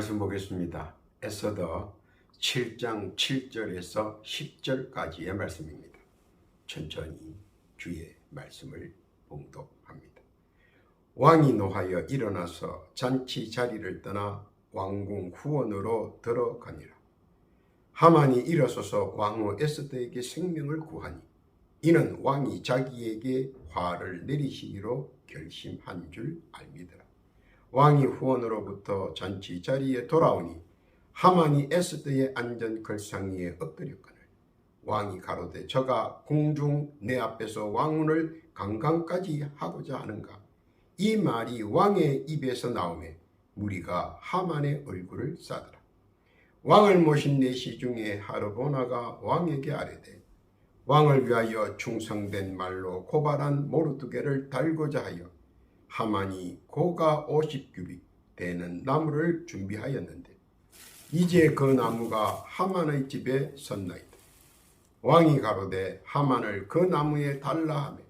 말씀 보겠습니다. 에스더 7장 7절에서 10절까지의 말씀입니다. 천천히 주의 말씀을 봉독합니다. 왕이 노하여 일어나서 잔치 자리를 떠나 왕궁 후원으로 들어가니라. 하만이 일어서서 왕후 에스더에게 생명을 구하니 이는 왕이 자기에게 화를 내리시기로 결심한 줄 알미더라. 왕이 후원으로부터 잔치 자리에 돌아오니 하만이 에스더의 앉은 걸상 위에 엎드렸거늘 왕이 가로되 저가 궁중 내 앞에서 왕후를 강간까지 하고자 하는가? 이 말이 왕의 입에서 나오매 무리가 하만의 얼굴을 싸더라. 왕을 모신 내시 중에 하르보나가 왕에게 아뢰되 왕을 위하여 충성된 말로 고발한 모르드게를 달고자 하여 하만이 고가 50규빗 되는 나무를 준비하였는데 이제 그 나무가 하만의 집에 섰나이다. 왕이 가로되 하만을 그 나무에 달라 하매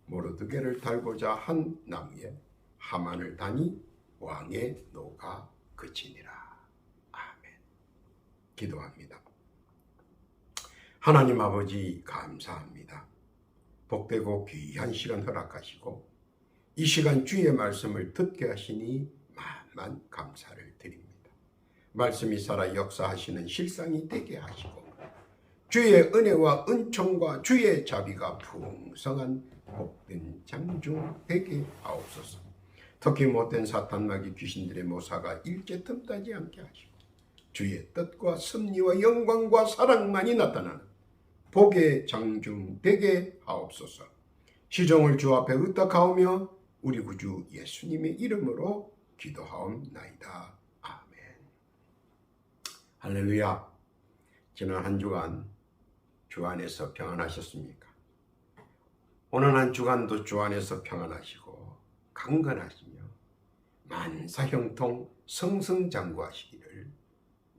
모르드게를 달고자 한 나무에 하만을 다니 왕의 노가 그치니라. 아멘. 기도합니다. 하나님 아버지 감사합니다. 복되고 귀한 시간 허락하시고 이 시간 주의 말씀을 듣게 하시니 만만 감사를 드립니다. 말씀이 살아 역사하시는 실상이 되게 하시고 주의 은혜와 은총과 주의 자비가 풍성한 복된 장중 되게 하옵소서. 특히 못된 사탄마귀 귀신들의 모사가 일제 틈타지 않게 하시고 주의 뜻과 섭리와 영광과 사랑만이 나타나는 복의 장중 되게 하옵소서. 시종을 주 앞에 의탁하오며 우리 구주 예수님의 이름으로 기도하옵나이다. 아멘. 할렐루야. 지난 한 주간 주 안에서 평안하셨습니까? 오늘 한 주간도 주 안에서 평안하시고 강건하시며 만사형통 승승장구하시기를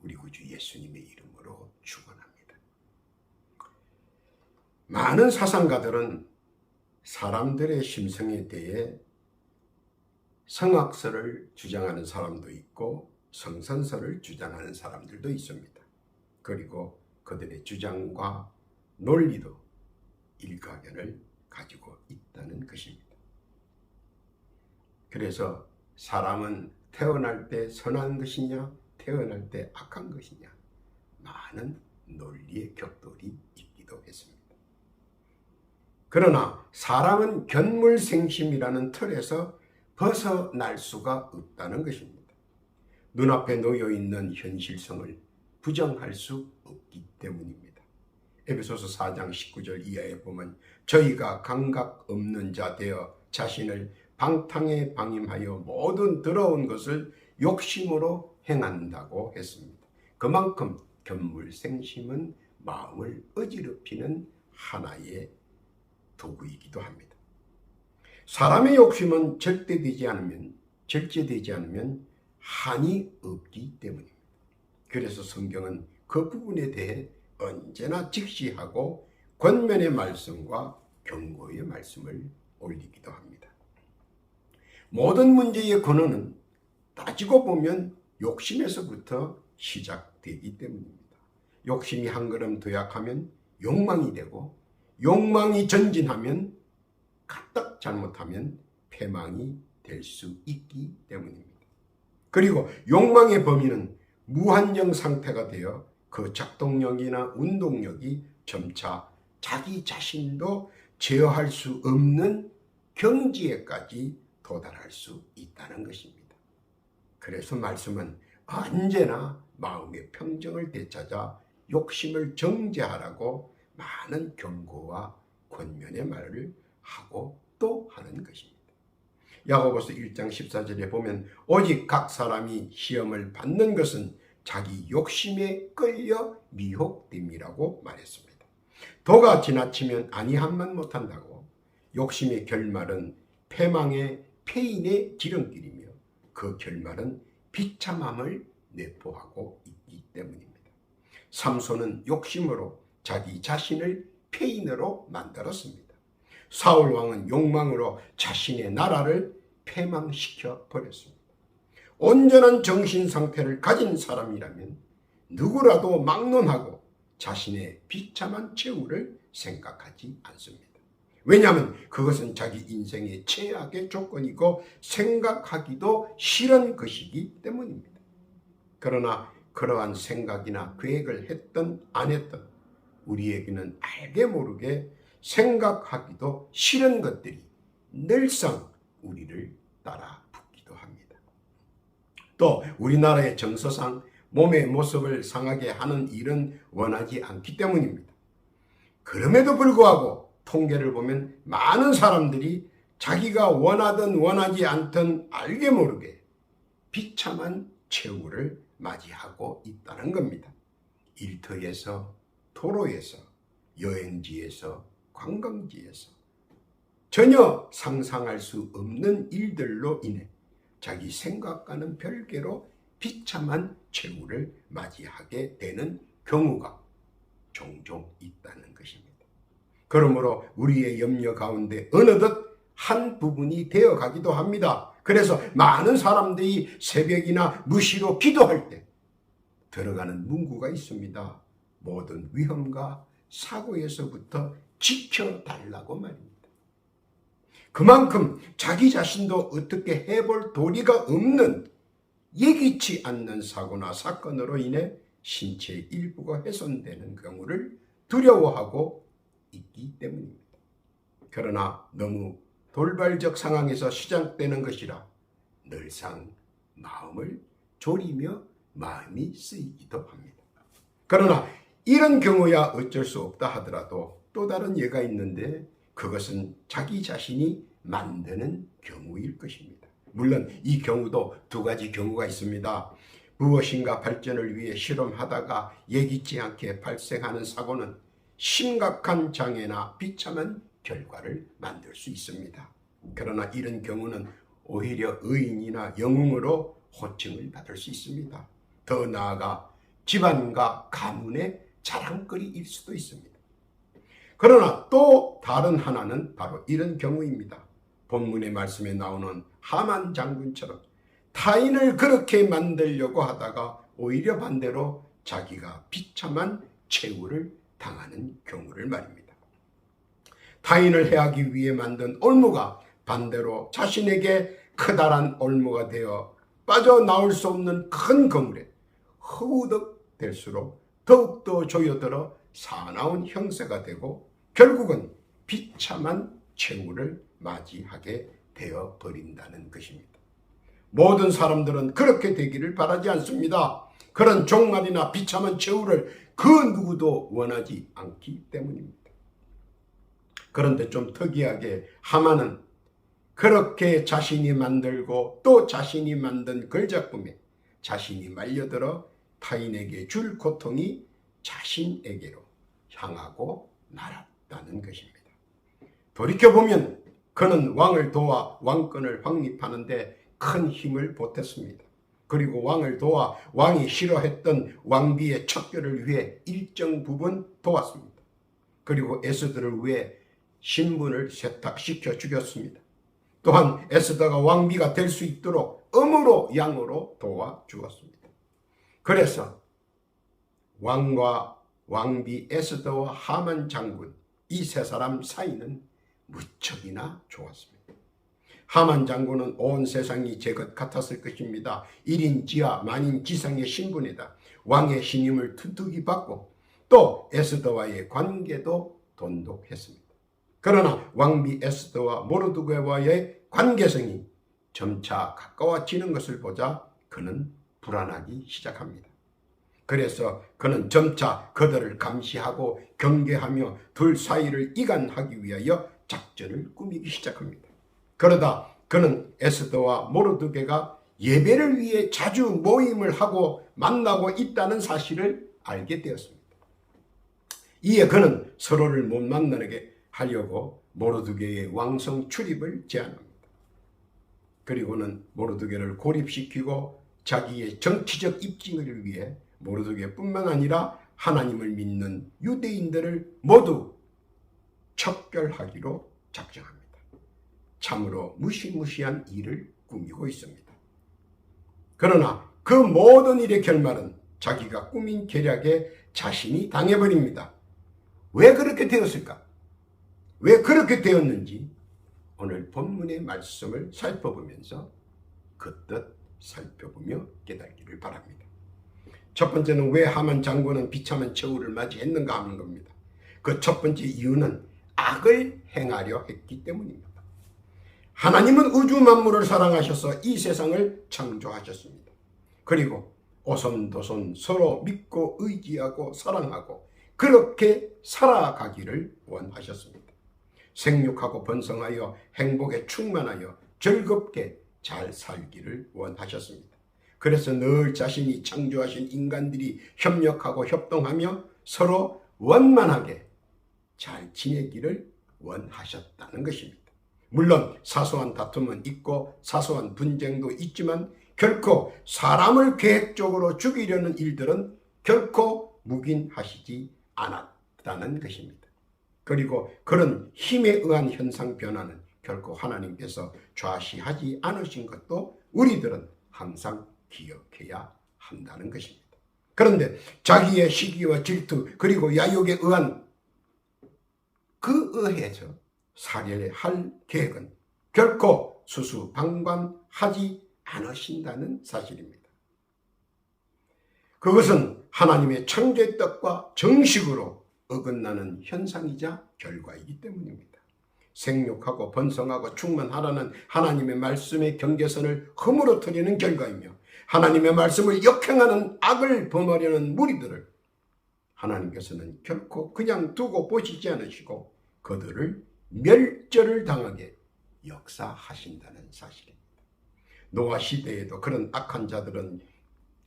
우리 구주 예수님의 이름으로 축원합니다. 많은 사상가들은 사람들의 심성에 대해 성학설을 주장하는 사람도 있고 성선설을 주장하는 사람들도 있습니다. 그리고 그들의 주장과 논리도 일가견을 가지고 있다는 것입니다. 그래서 사람은 태어날 때 선한 것이냐 태어날 때 악한 것이냐 많은 논리의 격돌이 있기도 했습니다. 그러나 사람은 견물생심이라는 틀에서 벗어날 수가 없다는 것입니다. 눈앞에 놓여있는 현실성을 부정할 수 없기 때문입니다. 에베소서 4장 19절 이하에 보면 저희가 감각 없는 자 되어 자신을 방탕에 방임하여 모든 더러운 것을 욕심으로 행한다고 했습니다. 그만큼 견물생심은 마음을 어지럽히는 하나의 도구이기도 합니다. 사람의 욕심은 절제되지 않으면 한이 없기 때문입니다. 그래서 성경은 그 부분에 대해 언제나 직시하고 권면의 말씀과 경고의 말씀을 올리기도 합니다. 모든 문제의 근원은 따지고 보면 욕심에서부터 시작되기 때문입니다. 욕심이 한 걸음 도약하면 욕망이 되고 욕망이 전진하면 까딱 잘못하면 패망이 될 수 있기 때문입니다. 그리고 욕망의 범위는 무한정 상태가 되어 그 작동력이나 운동력이 점차 자기 자신도 제어할 수 없는 경지에까지 도달할 수 있다는 것입니다. 그래서 말씀은 언제나 마음의 평정을 되찾아 욕심을 정죄하라고 많은 경고와 권면의 말을 하고 또 하는 것입니다. 야고보서 1장 14절에 보면 오직 각 사람이 시험을 받는 것은 자기 욕심에 끌려 미혹됨이라고 말했습니다. 도가 지나치면 아니함만 못한다고 욕심의 결말은 패망의 패인의 지름길이며 그 결말은 비참함을 내포하고 있기 때문입니다. 삼손은 욕심으로 자기 자신을 패인으로 만들었습니다. 사울 왕은 욕망으로 자신의 나라를 패망시켜 버렸습니다. 온전한 정신 상태를 가진 사람이라면 누구라도 막론하고 자신의 비참한 최후를 생각하지 않습니다. 왜냐하면 그것은 자기 인생의 최악의 조건이고 생각하기도 싫은 것이기 때문입니다. 그러나 그러한 생각이나 계획을 했든 안 했든 우리에게는 알게 모르게 생각하기도 싫은 것들이 늘상 우리를 따라 붙기도 합니다. 또 우리나라의 정서상 몸의 모습을 상하게 하는 일은 원하지 않기 때문입니다. 그럼에도 불구하고 통계를 보면 많은 사람들이 자기가 원하든 원하지 않든 알게 모르게 비참한 최후를 맞이하고 있다는 겁니다. 일터에서, 도로에서, 여행지에서, 관광지에서 전혀 상상할 수 없는 일들로 인해 자기 생각과는 별개로 비참한 최후를 맞이하게 되는 경우가 종종 있다는 것입니다. 그러므로 우리의 염려 가운데 어느덧 한 부분이 되어가기도 합니다. 그래서 많은 사람들이 새벽이나 무시로 기도할 때 들어가는 문구가 있습니다. 모든 위험과 사고에서부터 지켜달라고 말입니다. 그만큼 자기 자신도 어떻게 해볼 도리가 없는 예기치 않는 사고나 사건으로 인해 신체의 일부가 훼손되는 경우를 두려워하고 있기 때문입니다. 그러나 너무 돌발적 상황에서 시작되는 것이라 늘상 마음을 졸이며 마음이 쓰이기도 합니다. 그러나 이런 경우야 어쩔 수 없다 하더라도 또 다른 예가 있는데 그것은 자기 자신이 만드는 경우일 것입니다. 물론 이 경우도 두 가지 경우가 있습니다. 무엇인가 발전을 위해 실험하다가 예기치 않게 발생하는 사고는 심각한 장애나 비참한 결과를 만들 수 있습니다. 그러나 이런 경우는 오히려 의인이나 영웅으로 호칭을 받을 수 있습니다. 더 나아가 집안과 가문의 자랑거리일 수도 있습니다. 그러나 또 다른 하나는 바로 이런 경우입니다. 본문의 말씀에 나오는 하만 장군처럼 타인을 그렇게 만들려고 하다가 오히려 반대로 자기가 비참한 최후를 당하는 경우를 말입니다. 타인을 해하기 위해 만든 올무가 반대로 자신에게 커다란 올무가 되어 빠져나올 수 없는 큰 거물에 허우덕 될수록 더욱더 조여들어 사나운 형세가 되고 결국은 비참한 최후를 맞이하게 되어 버린다는 것입니다. 모든 사람들은 그렇게 되기를 바라지 않습니다. 그런 종말이나 비참한 최후를 그 누구도 원하지 않기 때문입니다. 그런데 좀 특이하게 하만은 그렇게 자신이 만들고 또 자신이 만든 걸작품에 자신이 말려들어 타인에게 줄 고통이 자신에게로 향하고 날았다는 것입니다. 돌이켜보면 그는 왕을 도와 왕권을 확립하는데 큰 힘을 보탰습니다. 그리고 왕을 도와 왕이 싫어했던 왕비의 척결을 위해 일정 부분 도왔습니다. 그리고 에스더를 위해 신분을 세탁시켜 주었습니다. 또한 에스더가 왕비가 될 수 있도록 음으로 양으로 도와주었습니다. 그래서 왕과 왕비 에스더와 하만 장군 이 세 사람 사이는 무척이나 좋았습니다. 하만 장군은 온 세상이 제 것 같았을 것입니다. 1인 지하 만인 지상의 신분에다 왕의 신임을 툭툭이 받고 또 에스더와의 관계도 돈독했습니다. 그러나 왕비 에스더와 모르드게와의 관계성이 점차 가까워지는 것을 보자 그는 불안하기 시작합니다. 그래서 그는 점차 그들을 감시하고 경계하며 둘 사이를 이간하기 위하여 작전을 꾸미기 시작합니다. 그러다 그는 에스더와 모르드게가 예배를 위해 자주 모임을 하고 만나고 있다는 사실을 알게 되었습니다. 이에 그는 서로를 못 만나게 하려고 모르드게의 왕성 출입을 제안합니다. 그리고는 모르드게를 고립시키고 자기의 정치적 입증을 위해 모르드게뿐만 아니라 하나님을 믿는 유대인들을 모두 척결하기로 작정합니다. 참으로 무시무시한 일을 꾸미고 있습니다. 그러나 그 모든 일의 결말은 자기가 꾸민 계략에 자신이 당해버립니다. 왜 그렇게 되었을까? 왜 그렇게 되었는지 오늘 본문의 말씀을 살펴보면서 그 뜻 살펴보며 깨닫기를 바랍니다. 첫 번째는 왜 하만 장군은 비참한 최후를 맞이했는가 하는 겁니다. 그 첫 번째 이유는 악을 행하려 했기 때문입니다. 하나님은 우주 만물을 사랑하셔서 이 세상을 창조하셨습니다. 그리고 오손도손 서로 믿고 의지하고 사랑하고 그렇게 살아가기를 원하셨습니다. 생육하고 번성하여 행복에 충만하여 즐겁게 잘 살기를 원하셨습니다. 그래서 늘 자신이 창조하신 인간들이 협력하고 협동하며 서로 원만하게 잘 지내기를 원하셨다는 것입니다. 물론 사소한 다툼은 있고 사소한 분쟁도 있지만 결코 사람을 계획적으로 죽이려는 일들은 결코 묵인하시지 않았다는 것입니다. 그리고 그런 힘에 의한 현상 변화는 결코 하나님께서 좌시하지 않으신 것도 우리들은 항상 기억해야 한다는 것입니다. 그런데 자기의 시기와 질투 그리고 야욕에 의한 그 의해서 살해할 계획은 결코 수수방관하지 않으신다는 사실입니다. 그것은 하나님의 창조의 뜻과 정식으로 어긋나는 현상이자 결과이기 때문입니다. 생육하고 번성하고 충만하라는 하나님의 말씀의 경계선을 허물어뜨리는 결과이며 하나님의 말씀을 역행하는 악을 범하려는 무리들을 하나님께서는 결코 그냥 두고 보시지 않으시고 그들을 멸절을 당하게 역사하신다는 사실입니다. 노아 시대에도 그런 악한 자들은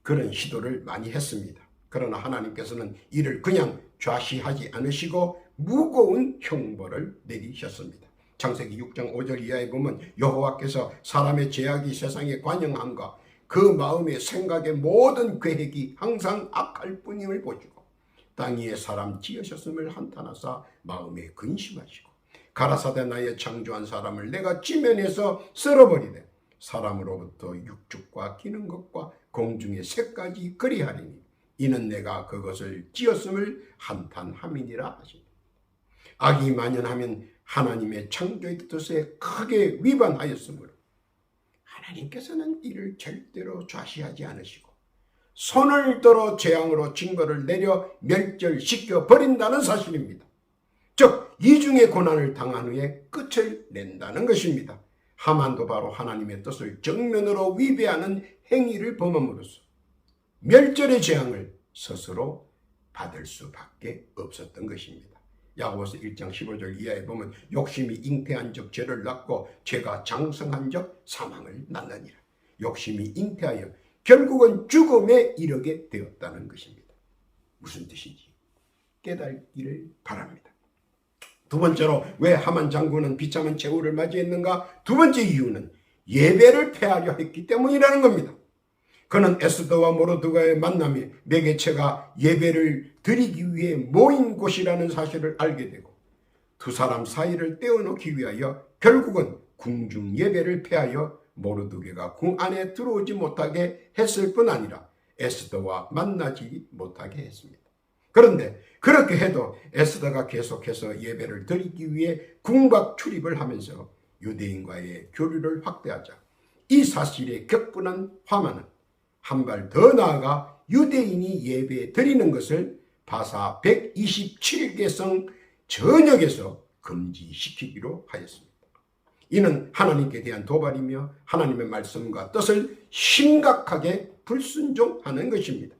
그런 시도를 많이 했습니다. 그러나 하나님께서는 이를 그냥 좌시하지 않으시고 무거운 형벌을 내리셨습니다. 창세기 6장 5절 이하에 보면 여호와께서 사람의 죄악이 세상에 관영함과 그 마음의 생각의 모든 계획이 항상 악할 뿐임을 보시고 땅 위에 사람 지으셨음을 한탄하사 마음에 근심하시고 가라사대 나의 창조한 사람을 내가 지면에서 쓸어버리되 사람으로부터 육축과 기는 것과 공중의 새까지 그리하리니 이는 내가 그것을 지었음을 한탄함이니라 하십니다. 악이 만연하면 하나님의 창조의 뜻에 크게 위반하였으므로 하나님께서는 이를 절대로 좌시하지 않으시고 손을 들어 재앙으로 징벌을 내려 멸절시켜 버린다는 사실입니다. 즉 이중의 고난을 당한 후에 끝을 낸다는 것입니다. 하만도 바로 하나님의 뜻을 정면으로 위배하는 행위를 범함으로써 멸절의 재앙을 스스로 받을 수밖에 없었던 것입니다. 야고보서 1장 15절 이하에 보면 욕심이 잉태한 적 죄를 낳고 죄가 장성한 적 사망을 낳느니라. 욕심이 잉태하여 결국은 죽음에 이르게 되었다는 것입니다. 무슨 뜻인지 깨닫기를 바랍니다. 두 번째로 왜 하만 장군은 비참한 최후를 맞이했는가? 두 번째 이유는 예배를 폐하려 했기 때문이라는 겁니다. 그는 에스더와 모르드가의 만남이 매개체가 예배를 드리기 위해 모인 곳이라는 사실을 알게 되고 두 사람 사이를 떼어놓기 위하여 결국은 궁중 예배를 폐하여 모르드게가 궁 안에 들어오지 못하게 했을 뿐 아니라 에스더와 만나지 못하게 했습니다. 그런데 그렇게 해도 에스더가 계속해서 예배를 드리기 위해 궁밖 출입을 하면서 유대인과의 교류를 확대하자 이 사실에 격분한 하만은 한 발 더 나아가 유대인이 예배 드리는 것을 바사 127개성 전역에서 금지시키기로 하였습니다. 이는 하나님께 대한 도발이며 하나님의 말씀과 뜻을 심각하게 불순종하는 것입니다.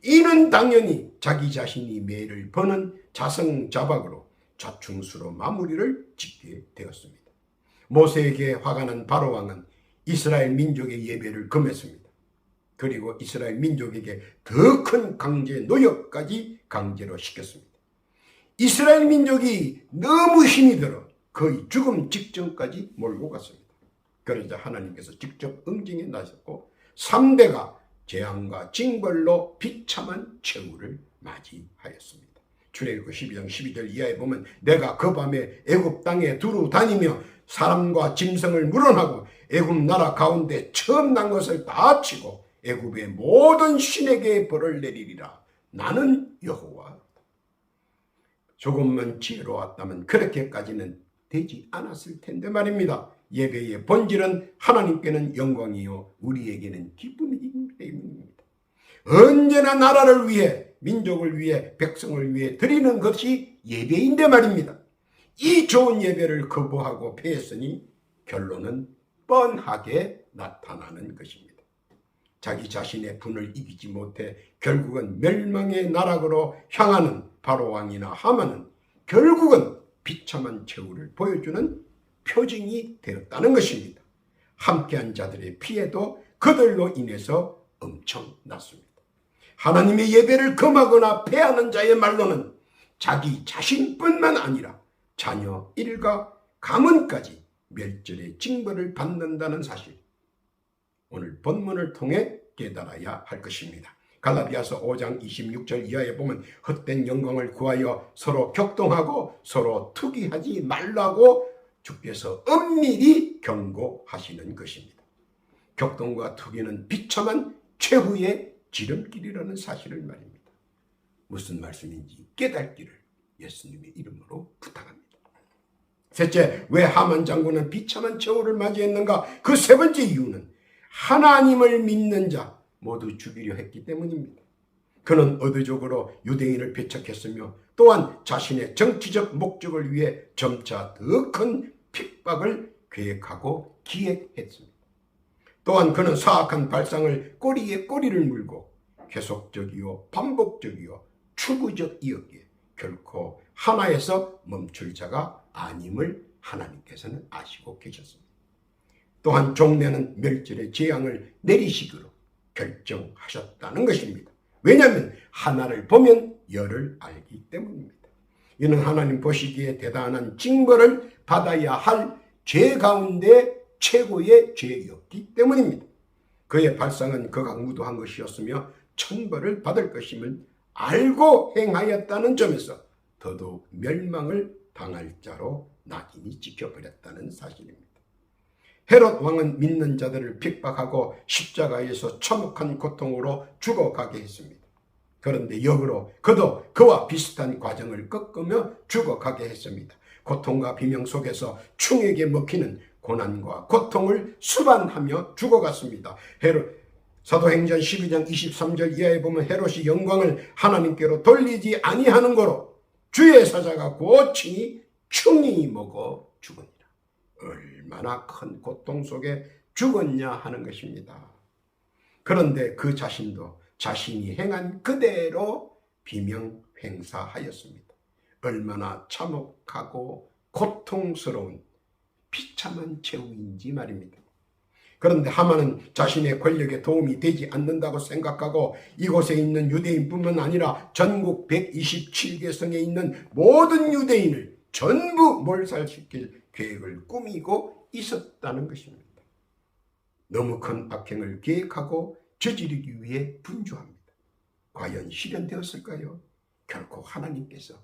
이는 당연히 자기 자신이 매를 버는 자성자박으로 자충수로 마무리를 짓게 되었습니다. 모세에게 화가 난 바로왕은 이스라엘 민족의 예배를 금했습니다. 그리고 이스라엘 민족에게 더 큰 강제 노역까지 강제로 시켰습니다. 이스라엘 민족이 너무 힘이 들어 거의 죽음 직전까지 몰고 갔습니다. 그러자 하나님께서 직접 응징해 나셨고 3대가 재앙과 징벌로 비참한 최후를 맞이하였습니다. 출애굽기 12장 12절 이하에 보면 내가 그 밤에 애굽 땅에 두루 다니며 사람과 짐승을 물어나고 애굽 나라 가운데 처음 난 것을 다 치고 애굽의 모든 신에게 벌을 내리리라. 나는 여호와. 조금만 지혜로웠다면 그렇게까지는 되지 않았을 텐데 말입니다. 예배의 본질은 하나님께는 영광이요 우리에게는 기쁨입니다. 언제나 나라를 위해, 민족을 위해, 백성을 위해 드리는 것이 예배인데 말입니다. 이 좋은 예배를 거부하고 패했으니 결론은 뻔하게 나타나는 것입니다. 자기 자신의 분을 이기지 못해 결국은 멸망의 나락으로 향하는 바로왕이나 하만은 결국은 비참한 최후를 보여주는 표징이 되었다는 것입니다. 함께한 자들의 피해도 그들로 인해서 엄청났습니다. 하나님의 예배를 금하거나 패하는 자의 말로는 자기 자신뿐만 아니라 자녀, 일가, 가문까지 멸절의 징벌을 받는다는 사실, 오늘 본문을 통해 깨달아야 할 것입니다. 갈라디아서 5장 26절 이하에 보면 헛된 영광을 구하여 서로 격동하고 서로 투기하지 말라고 주께서 엄밀히 경고하시는 것입니다. 격동과 투기는 비참한 최후의 지름길이라는 사실을 말입니다. 무슨 말씀인지 깨닫기를 예수님의 이름으로 부탁합니다. 셋째, 왜 하만 장군은 비참한 최후를 맞이했는가? 그 세 번째 이유는 하나님을 믿는 자 모두 죽이려 했기 때문입니다. 그는 의도적으로 유대인을 배척했으며 또한 자신의 정치적 목적을 위해 점차 더 큰 핍박을 계획하고 기획했습니다. 또한 그는 사악한 발상을 꼬리에 꼬리를 물고 계속적이요 반복적이요 추구적이었기에 결코 하나에서 멈출 자가 아님을 하나님께서는 아시고 계셨습니다. 또한 종래는 멸절의 재앙을 내리시기로 결정하셨다는 것입니다. 왜냐하면 하나를 보면 열을 알기 때문입니다. 이는 하나님 보시기에 대단한 징벌을 받아야 할 죄 가운데 최고의 죄였기 때문입니다. 그의 발상은 극악무도한 것이었으며 천벌을 받을 것임을 알고 행하였다는 점에서 더더욱 멸망을 당할 자로 낙인이 찍혀버렸다는 사실입니다. 헤롯 왕은 믿는 자들을 핍박하고 십자가에서 참혹한 고통으로 죽어가게 했습니다. 그런데 역으로 그도 그와 비슷한 과정을 겪으며 죽어가게 했습니다. 고통과 비명 속에서 충에게 먹히는 고난과 고통을 수반하며 죽어갔습니다. 사도행전 12장 23절 이하에 보면 헤롯이 영광을 하나님께로 돌리지 아니하는 거로 주의 사자가 고친이 충이 먹어 죽으니라. 얼마나 큰 고통 속에 죽었냐 하는 것입니다. 그런데 그 자신도 자신이 행한 그대로 비명 횡사하였습니다. 얼마나 참혹하고 고통스러운 비참한 최후인지 말입니다. 그런데 하만은 자신의 권력에 도움이 되지 않는다고 생각하고 이곳에 있는 유대인뿐만 아니라 전국 127개 성에 있는 모든 유대인을 전부 몰살시킬 계획을 꾸미고 있었다는 것입니다. 너무 큰 악행을 계획하고 저지르기 위해 분주합니다. 과연 실현되었을까요? 결코 하나님께서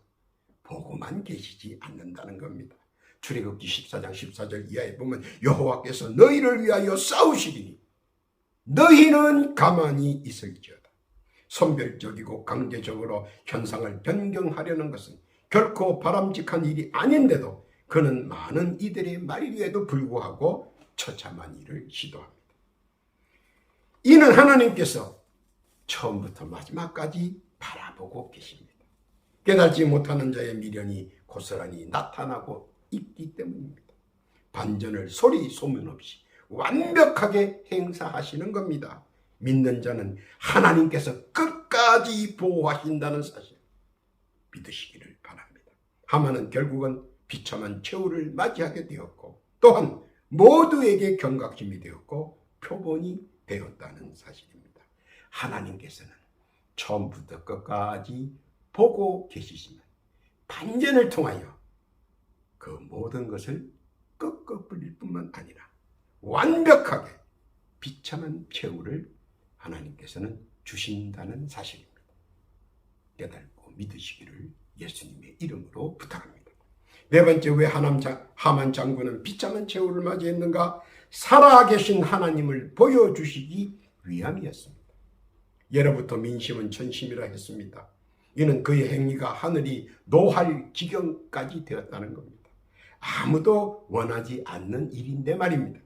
보고만 계시지 않는다는 겁니다. 출애굽기 14장 14절 이하에 보면 여호와께서 너희를 위하여 싸우시리니 너희는 가만히 있을지어다. 선별적이고 강제적으로 현상을 변경하려는 것은 결코 바람직한 일이 아닌데도 그는 많은 이들의 말에도 불구하고 처참한 일을 시도합니다. 이는 하나님께서 처음부터 마지막까지 바라보고 계십니다. 깨닫지 못하는 자의 미련이 고스란히 나타나고 있기 때문입니다. 반전을 소리 소문 없이 완벽하게 행사하시는 겁니다. 믿는 자는 하나님께서 끝까지 보호하신다는 사실 믿으시기를 바랍니다. 하만은 결국은 비참한 최후를 맞이하게 되었고 또한 모두에게 경각심이 되었고 표본이 되었다는 사실입니다. 하나님께서는 처음부터 끝까지 보고 계시지만 반전을 통하여 그 모든 것을 꺾어버릴 뿐만 아니라 완벽하게 비참한 최후를 하나님께서는 주신다는 사실입니다. 깨닫고 믿으시기를 예수님의 이름으로 부탁합니다. 네 번째, 왜 하만 장군은 비참한 최후를 맞이했는가? 살아계신 하나님을 보여주시기 위함이었습니다. 예로부터 민심은 천심이라 했습니다. 이는 그의 행위가 하늘이 노할 지경까지 되었다는 겁니다. 아무도 원하지 않는 일인데 말입니다.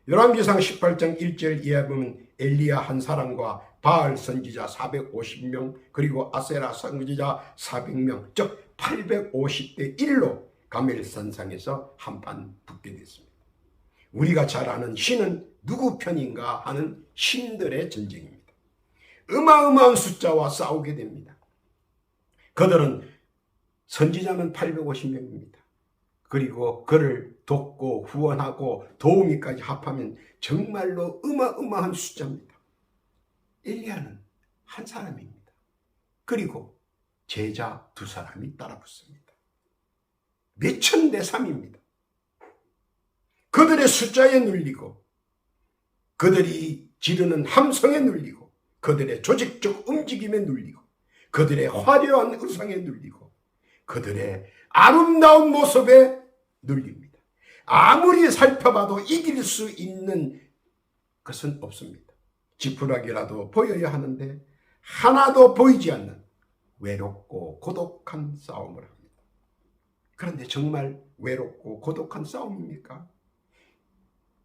열왕기상 18장 1절 이하에 보면 엘리야 한 사람과 바알 선지자 450명 그리고 아세라 선지자 400명 즉 850대 1로 가멜산상에서 한판 붙게 됐습니다. 우리가 잘 아는 신은 누구 편인가 하는 신들의 전쟁입니다. 어마어마한 숫자와 싸우게 됩니다. 그들은 선지자는 850명입니다. 그리고 그를 돕고 후원하고 도우미까지 합하면 정말로 어마어마한 숫자입니다. 엘리야는 한 사람입니다. 그리고 제자 2사람이 따라붙습니다. 몇천 대 3입니다. 그들의 숫자에 눌리고 그들이 지르는 함성에 눌리고 그들의 조직적 움직임에 눌리고 그들의 화려한 의상에 눌리고 그들의 아름다운 모습에 눌립니다. 아무리 살펴봐도 이길 수 있는 것은 없습니다. 지푸라기라도 보여야 하는데 하나도 보이지 않는 외롭고 고독한 싸움을 합니다. 그런데 정말 외롭고 고독한 싸움입니까?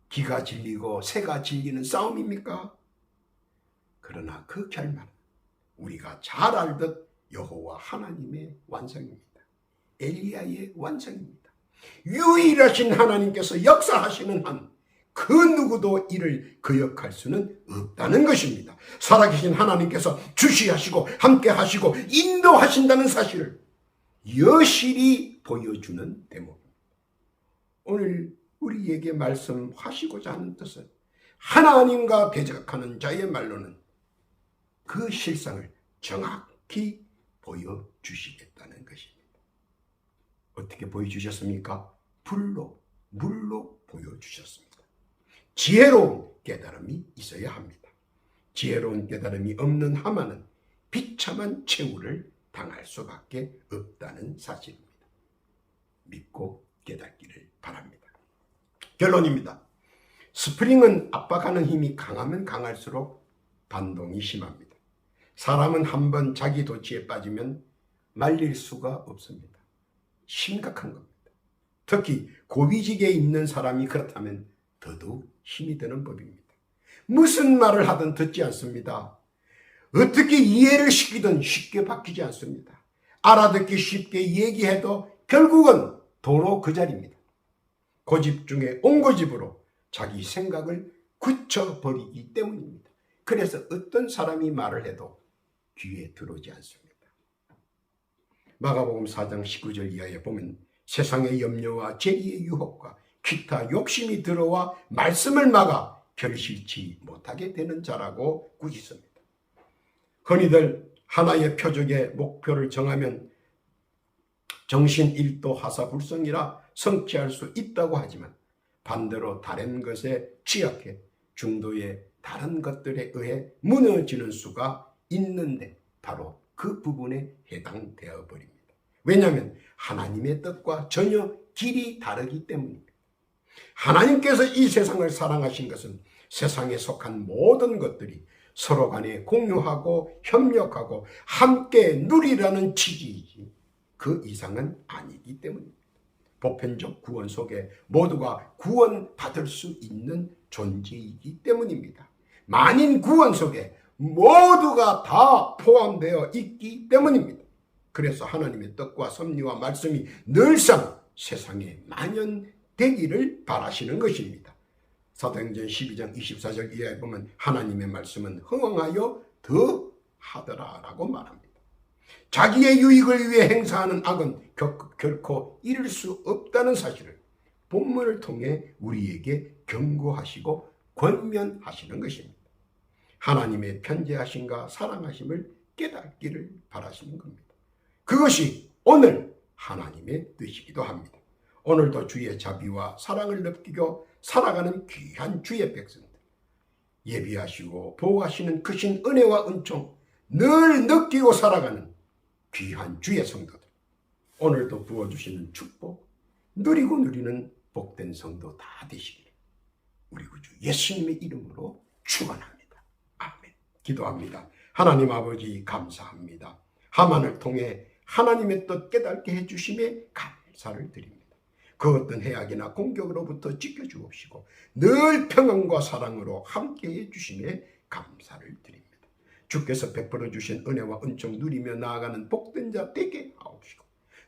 기가 질리고 새가 질리는 싸움입니까? 그러나 그 결말은 우리가 잘 알듯 여호와 하나님의 완성입니다. 엘리야의 완성입니다. 유일하신 하나님께서 역사하시는 한 그 누구도 이를 거역할 수는 없다는 것입니다. 살아계신 하나님께서 주시하시고 함께 하시고 인도하신다는 사실을 여실히 보여주는 대목입니다. 오늘 우리에게 말씀하시고자 하는 뜻은 하나님과 대적하는 자의 말로는 그 실상을 정확히 보여주시겠다는 것입니다. 어떻게 보여주셨습니까? 불로, 물로 보여주셨습니다. 지혜로운 깨달음이 있어야 합니다. 지혜로운 깨달음이 없는 하만은 비참한 최후를 당할 수밖에 없다는 사실입니다. 믿고 깨닫기를 바랍니다. 결론입니다. 스프링은 압박하는 힘이 강하면 강할수록 반동이 심합니다. 사람은 한번 자기 도취에 빠지면 말릴 수가 없습니다. 심각한 겁니다. 특히 고위직에 있는 사람이 그렇다면 더더욱 힘이 드는 법입니다. 무슨 말을 하든 듣지 않습니다. 어떻게 이해를 시키든 쉽게 바뀌지 않습니다. 알아듣기 쉽게 얘기해도 결국은 도로 그 자리입니다. 고집 중에 옹고집으로 자기 생각을 굳혀버리기 때문입니다. 그래서 어떤 사람이 말을 해도 귀에 들어오지 않습니다. 마가복음 4장 19절 이하에 보면 세상의 염려와 재리의 유혹과 기타 욕심이 들어와 말씀을 막아 결실치 못하게 되는 자라고 꾸짖습니다. 흔히들 하나의 표적의 목표를 정하면 정신 1도 하사불성이라 성취할 수 있다고 하지만 반대로 다른 것에 취약해 중도의 다른 것들에 의해 무너지는 수가 있는데 바로 그 부분에 해당되어 버립니다. 왜냐하면 하나님의 뜻과 전혀 길이 다르기 때문입니다. 하나님께서 이 세상을 사랑하신 것은 세상에 속한 모든 것들이 서로 간에 공유하고 협력하고 함께 누리라는 취지이지 그 이상은 아니기 때문입니다. 보편적 구원 속에 모두가 구원받을 수 있는 존재이기 때문입니다. 만인 구원 속에 모두가 다 포함되어 있기 때문입니다. 그래서 하나님의 뜻과 섭리와 말씀이 늘상 세상에 만연되기를 바라시는 것입니다. 사도행전 12장 24절 이하에 보면 하나님의 말씀은 흥왕하여 더하더라라고 말합니다. 자기의 유익을 위해 행사하는 악은 결코 이룰 수 없다는 사실을 본문을 통해 우리에게 경고하시고 권면하시는 것입니다. 하나님의 편재하심과 사랑하심을 깨닫기를 바라시는 겁니다. 그것이 오늘 하나님의 뜻이기도 합니다. 오늘도 주의 자비와 사랑을 느끼고 살아가는 귀한 주의 백성들, 예비하시고 보호하시는 크신 은혜와 은총 늘 느끼고 살아가는 귀한 주의 성도들, 오늘도 부어주시는 축복 누리고 누리는 복된 성도 다 되시기를 우리 구주 예수님의 이름으로 축원합니다. 기도합니다. 하나님 아버지 감사합니다. 하만을 통해 하나님의 뜻 깨닫게 해주심에 감사를 드립니다. 그 어떤 해악이나 공격으로부터 지켜주옵시고 늘 평안과 사랑으로 함께해 주심에 감사를 드립니다. 주께서 베풀어 주신 은혜와 은총 누리며 나아가는 복된 자 되게 하옵시고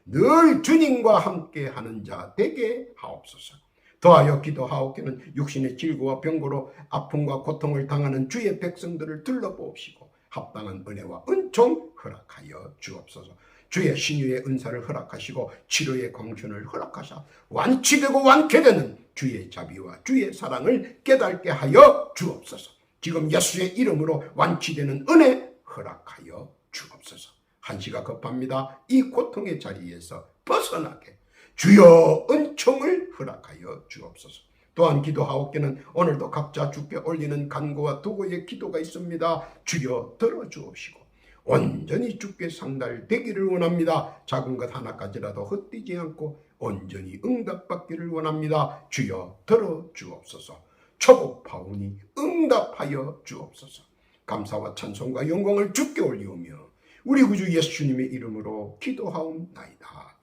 늘 주님과 함께하는 자 되게 하옵소서. 더하여 기도하옵기는 육신의 질고와 병고로 아픔과 고통을 당하는 주의 백성들을 둘러보옵시고 합당한 은혜와 은총 허락하여 주옵소서. 주의 신유의 은사를 허락하시고 치료의 광준을 허락하사 완치되고 완쾌되는 주의 자비와 주의 사랑을 깨닫게 하여 주옵소서. 지금 예수의 이름으로 완치되는 은혜 허락하여 주옵소서. 한시가 급합니다. 이 고통의 자리에서 벗어나게 주여 은총을 허락하여 주옵소서. 또한 기도하옵기는 오늘도 각자 주께 올리는 간구와 도구의 기도가 있습니다. 주여 들어주옵시고 온전히 주께 상달되기를 원합니다. 작은 것 하나까지라도 헛되지 않고 온전히 응답받기를 원합니다. 주여 들어주옵소서. 초급하오니 응답하여 주옵소서. 감사와 찬송과 영광을 주께 올리오며 우리 구주 예수님의 이름으로 기도하옵나이다.